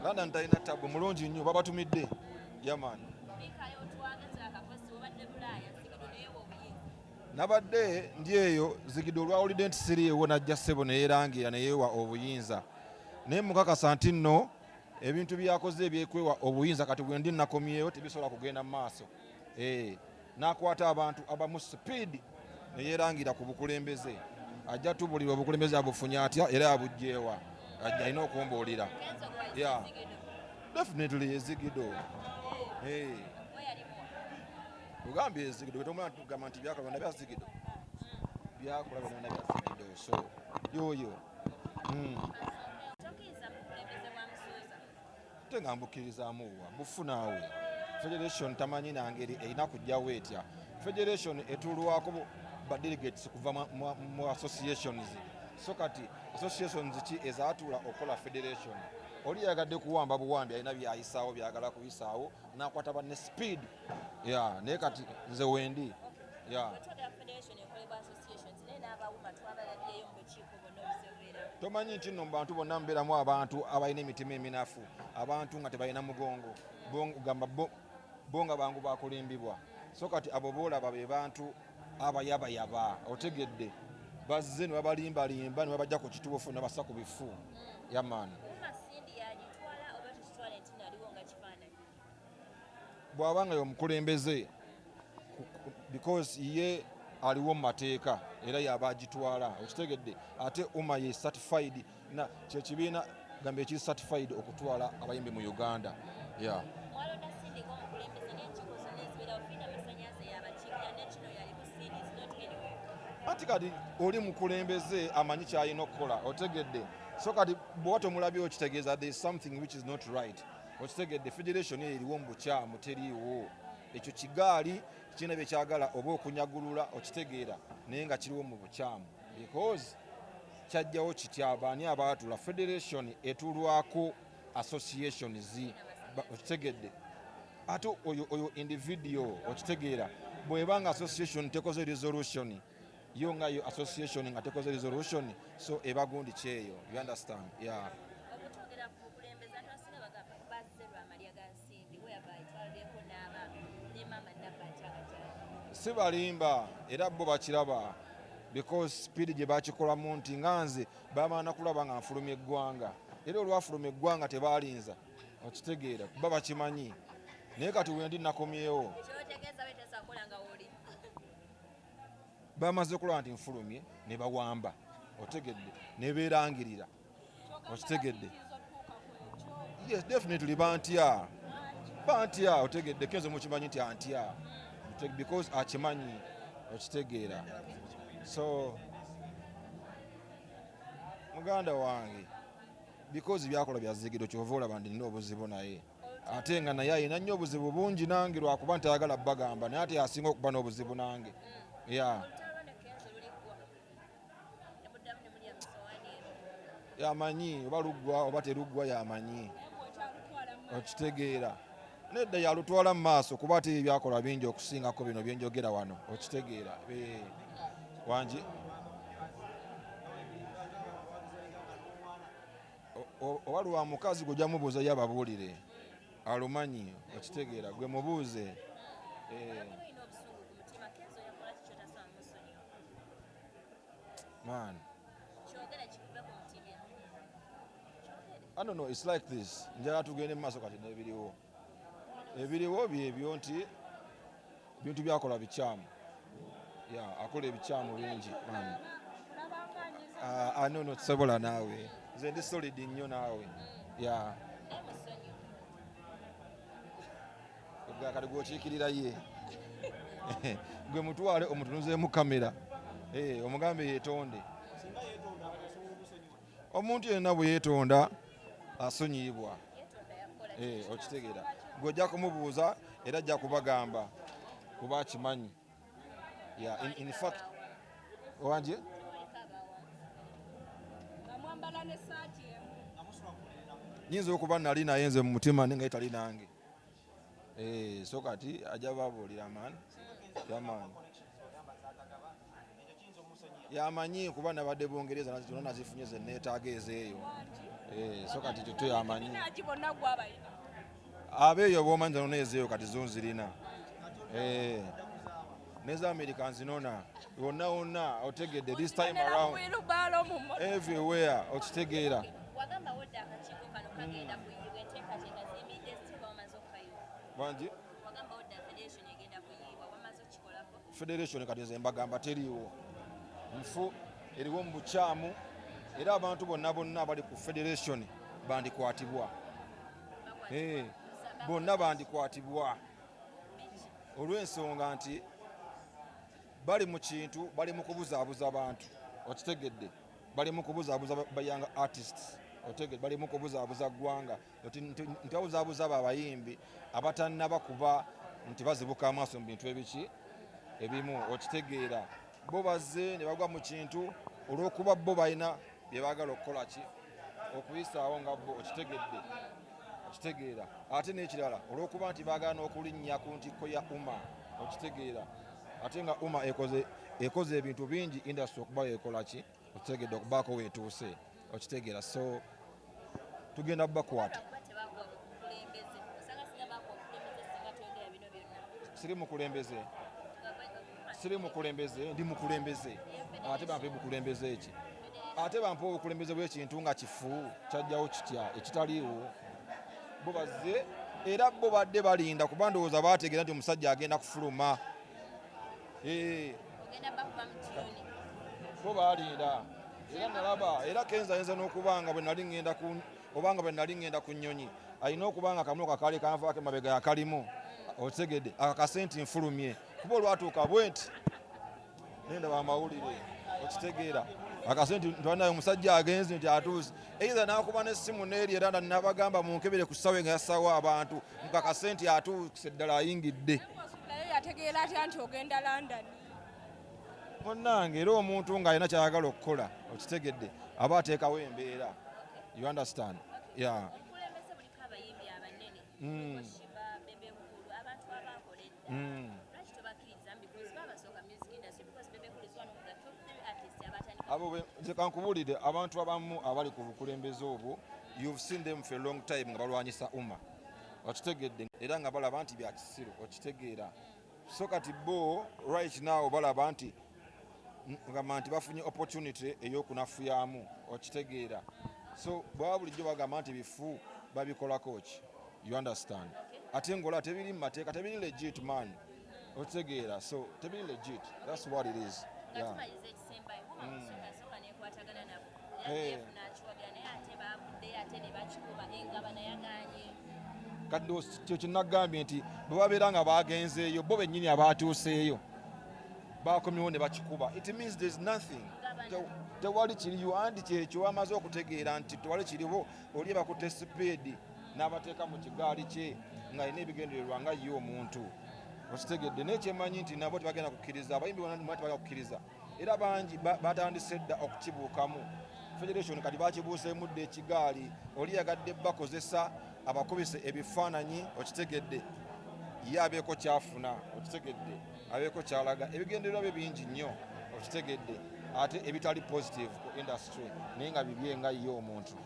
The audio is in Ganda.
London talina tabu mulungi nnyo babatumidde yamani nabadde ndi eyo zigidde olwawulidde nti siriiwo najja ssebo neyerangira neyeewa obuyinza naye mukakasa nti nno ebintu byakoze ebyekwewa obuyinza kati bwe ndi nakomyewo tebisobola kugenda mu maaso n'akwata abantu abamu sipiidi neyerangira ku bukulembeze ajja tubulira obukulembeze abufunye atya era abugjeewa alina okumbuulira definitely ezigido ugambye ezigido tomula tugamba nti byakola byonna bya zigido byakola byonna bya zigido so yoyo tengambukirizaamuwa bufunaawe federation tamanyi nangeri erina kujjawo etya federation etulwako badelegates kuva mu associations so kati associations ki ezaatuula okola federation oli yagadde kuwamba buwambi alina byayisaawo byagala kuyisaawo nakwata banne speed naye kati nze wendi tomanyi nti nno mu bantu bonna mubeeramu abantu abalina emitima eminafu abantu nga tebalina mugongo gamba bo nga bangu bakulimbibwa so kati abo boolaba be bantu abayabayaba otegedde bazze ne babalimbalimba ne babajja ku kituufu ne bassa ku bifu yamaani bw'abanga y'omukulembeze because ye aliwo mu mateeka era yaba agitwala okitegedde ate uma ye certified na kyekibiina gamba ekiri certified okutwala abayimbi mu Uganda anti kati oli mukulembeze amanyi kyalina okukola otegedde so kati bw'oba tomulabye okitegeeza there is something which is not right okitegedde federation eriwo mu bukyamu teriiwo ekyo kigaali kirina byekyagala oba okunyagulula okitegeera naye nga kiriwo mu bukyamu because kyajjawo kityabaani abaatula federation etulwako associations okitegedde ate oyo individual okitegeera bwebanga association tekoze resolution yo nga yo association nga tekoze resolution so ebagundi kyeyo you understand sibalimba era bo bakiraba because speed gye bakikolamu nti nga nze bamaana kulaba nga nfulumya eggwanga era olwafulumya eggwanga tebalinza okitegeera kuba bakimanyi naye kati wendi nakomyewo bamaze kulaba nti nfulumye ne bawamba otegedde ne beerangirira okitegedde yes definitely bantya otegedde Kenzo mukimanyi nti antya because akimanyi okitegeera so muganda wange because byakola byazigido kyova olaba ndi nina obuzibu naye ate nga naye alina nnyo obuzibu bungi nange lwakuba nti ayagala bagamba naye ate yasinga okuba n'obuzibu nange yamanyi oba luggwa oba teruggwa yamanyi okitegeera nedda yalutwala mu maaso kuba ate ebyakola bingi okusingako bino byenjogera wano okitegeera wangi oba lwa mukazi gwe jamubuuza ye ababuulire alumanyi okitegeera gwe mubuuze man I don't know, it's like this njala tugende mu maaso kati ebiriwo byebyo nti bintu byakola bikyamu akola ebikyamu bingi no tusobola naawe nze ndi solid nnyo naawe kati gwokiikirira ye gwe mutwale omutunuzeemu kamera omugambe yeetonde omuntu yenna bwe yeetonda asonyiyibwa okitegeera gw'ojja kumubuuza era ajja kubagamba kuba akimanyi in fact owanje nyinza okuba nali naye nze mu mutima nenga etali nange so kati ajja babuulira maani yamanyi kuba nabadde Bungereza zonna nazifunye ze neetaaga ezeeyo so kati kyo tuyamanyi abeeyo bwomanyi zano neezeeyo kati zo nzirina neza Americans nona wonna wonna otegedde this time around everywhere okitegeera bangi federation kati nze mbagamba teriiwo nfu eriwo mu bukyamu era abantu bonna bonna abali ku federation bandikwatibwa bonna bandikwatibwa olw'ensonga nti bali mu kintu bali mu kubuzaabuza abantu okitegedde bali mu kubuzaabuza young artists otegedde bali mu kubuzaabuza ggwanga nti babuzaabuza abayimbi abatannaba kuba nti bazibuka amaaso mu bintu ebiki ebimu okitegeera bo bazze ne bagwa mu kintu olw'okuba bo balina bye baagala okukola ki okuyisaawo nga bo okitegedde okitegeera ate n'ekirala olw'okuba nti baagala n'okulinnya ku ntikko ya umma okitegeera ate nga umma ekoze ebintu bingi industry okuba yekola ki okitegedde okubaako weetuuse okitegeera so tugenda bakwata siri mukulembeze ndi mukulembeze ate bampe bukulembeze eki ate bampe obukulembeze bw'ekintu nga kifu kyajjawo kitya ekitaliiwo bo bazze era bo badde balinda kuba ndowooza baategeera nti omusajja agenda kufuluma bo baalinda era nalaba era Kenzo ayinza n'okubanga bwe nali ŋŋenda ku nnyonyi alina okubanga akamulo kakaali kanvaako emabega yakalimu otegedde akakasenti nfulumye kuba olwatuuka bwe nti nendaba amawulire okitegeera akasenti ntwanayo omusajja agenzi nti atuuse eitha n'akuba n'essimu n'eri era nabagamba munkebere ku ssawe nga yassawo abantu mukakasenti atuuse ddala ayingidde yategeera atya nti ogenda London munnange era omuntu ng'alina kyayagala okukola okitegedde aba ateekawo embeera you understand yeah abo nze kankubuulire abantu abamu abali ku bukulembeze obwo you've seen them for a long time nga balwanyisa umma okitegedde era nga balaba nti bya kisiru okitegeera so kati bo right now balaba nti ngamba nti bafunye opportunity ey'okunafuyamu okitegeera so bwaba bulijjo bagamba nti bifu babikolako ki you understand ate ngola tebiri mu mateeka tebiri legit man okitegeera so tebiri legit that's what it is yeah. Kadde kyo kinagambye nti bwe babeera nga bagenzeeyo bo bennyini abaatuuseeyo bakomyewo ne bakikuba it means there's nothing tewali kiriyo andi kyekyo wamaze okutegeera nti tewali kiriwo oli bakutte sipeedi n'abateeka mu kigaali kye ng'alina ebigendererwa nga ye omuntu okitegedde n'ekyemanyi nti nabo tebagenda kukkiriza abayimbi bonna tebagenda kukkiriza era bangi batandise dda okukibuukamu federation kati bakibuuseemu dda ekigaali oli yagadde bakozesa abakubise ebifaananyi okitegedde ye abeeko kyafuna okitegedde abeeko kyalaga ebigendererwa bye bingi nnyo okitegedde ate ebitali positive ku industry naye nga bibye nga ye omuntu